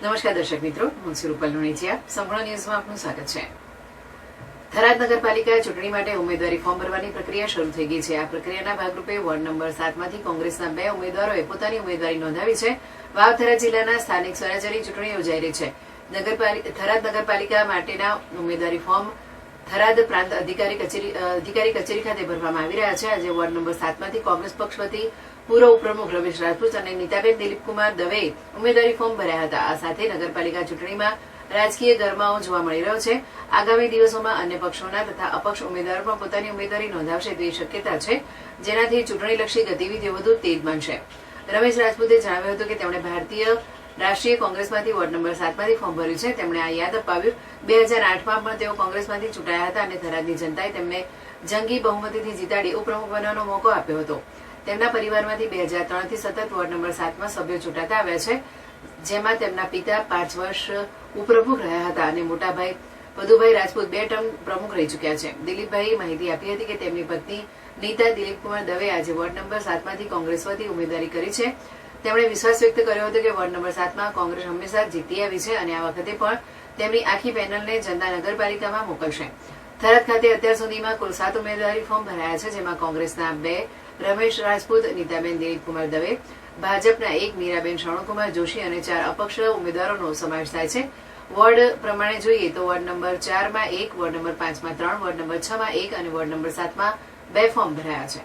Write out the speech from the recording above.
નમસ્કાર દર્શક મિત્રો, હું છું રૂપલ લુણીચિયા. સંપૂર્ણ ન્યૂઝમાં આપનું સ્વાગત છે. થરાદ નગરપાલિકા ચૂંટણી માટે ઉમેદવારી ફોર્મ ભરવાની પ્રક્રિયા શરૂ થઈ ગઈ છે. આ પ્રક્રિયાના ભાગરૂપે વોર્ડ નંબર 7 માંથી કોંગ્રેસના 2 ઉમેદવારોએ પોતાની ઉમેદવારી નોંધાવી છે. વાવ થરાદ જિલ્લાના સ્થાનિક સ્વરાજ્યની ચૂંટણી યોજાઈ રહી છે. થરાદ નગરપાલિકા માટેના ઉમેદવારી ફોર્મ થરાદ પ્રાંત અધિકારી કચેરી ખાતે ભરવામાં આવી રહ્યા છે. આજે વોર્ડ નંબર 7 માંથી કોંગ્રેસ પક્ષ વતી પૂર્વ ઉપપ્રમુખ રમેશ રાજપૂત અને નીતાબેન દિલીપકુમાર દવેએ ઉમેદવારી ફોર્મ ભર્યા હતા. આ સાથે નગરપાલિકા ચૂંટણીમાં રાજકીય ગરમાવો જોવા મળી રહ્યો છે. આગામી દિવસોમાં અન્ય પક્ષોના તથા અપક્ષ ઉમેદવારો પણ પોતાની ઉમેદવારી નોંધાવશે તેવી શક્યતા છે, જેનાથી ચૂંટણીલક્ષી ગતિવિધિઓ વધુ તેજ બનશે. રમેશ રાજપૂતે જણાવ્યું હતું કે તેમણે ભારતીય રાષ્ટ્રીય કોંગ્રેસમાંથી વોર્ડ નંબર 7 માંથી ફોર્મ ભર્યું છે. તેમણે આ યાદ અપાવ્યું 2008માં પણ તેઓ કોંગ્રેસમાંથી ચૂંટાયા હતા અને થરાદની જનતાએ તેમને જંગી બહુમતીથી જીતાડી ઉપપ્રમુખ બનવાનો મોકો આપ્યો હતો. તેમના પરિવારમાંથી 2003થી સતત વોર્ડ નંબર 7માં સભ્યો ચૂંટાતા આવ્યા છે, જેમાં તેમના પિતા 5 વર્ષ ઉપપ્રમુખ રહ્યા હતા અને મોટા ભાઈ પદુભાઈ રાજપૂત 2 ટર્મ પ્રમુખ રહી ચૂક્યા છે. દિલીપભાઈએ માહિતી આપી હતી કે તેમની પત્ની નીતા દિલીપકુમાર દવે આજે વોર્ડ નંબર 7 માંથી કોંગ્રેસ વતી ઉમેદવારી કરી છે. તેમણે વિશ્વાસ વ્યક્ત કર્યો હતો કે વોર્ડ નંબર 7માં કોંગ્રેસ હંમેશા જીતી આવી છે અને આ વખતે પણ તેમની આખી પેનલને જનતા નગરપાલિકામાં મોકલશે. થરાદ ખાતે અત્યાર સુધીમાં કુલ 7 ઉમેદવારી ફોર્મ ભરાયા છે, જેમાં કોંગ્રેસના 2 રમેશ રાજપૂત, નીતાબેન દિલીપકુમાર દવે, ભાજપના 1 મીરાબેન શરણકુમાર જોશી અને 4 અપક્ષ ઉમેદવારોનો સમાવેશ થાય છે. વોર્ડ પ્રમાણે જોઈએ તો વોર્ડ નંબર 4માં 1, વોર્ડ નંબર 5માં 3, વોર્ડ નંબર 6માં 1 અને વોર્ડ નંબર 7માં 2 ફોર્મ ભરાયા છે.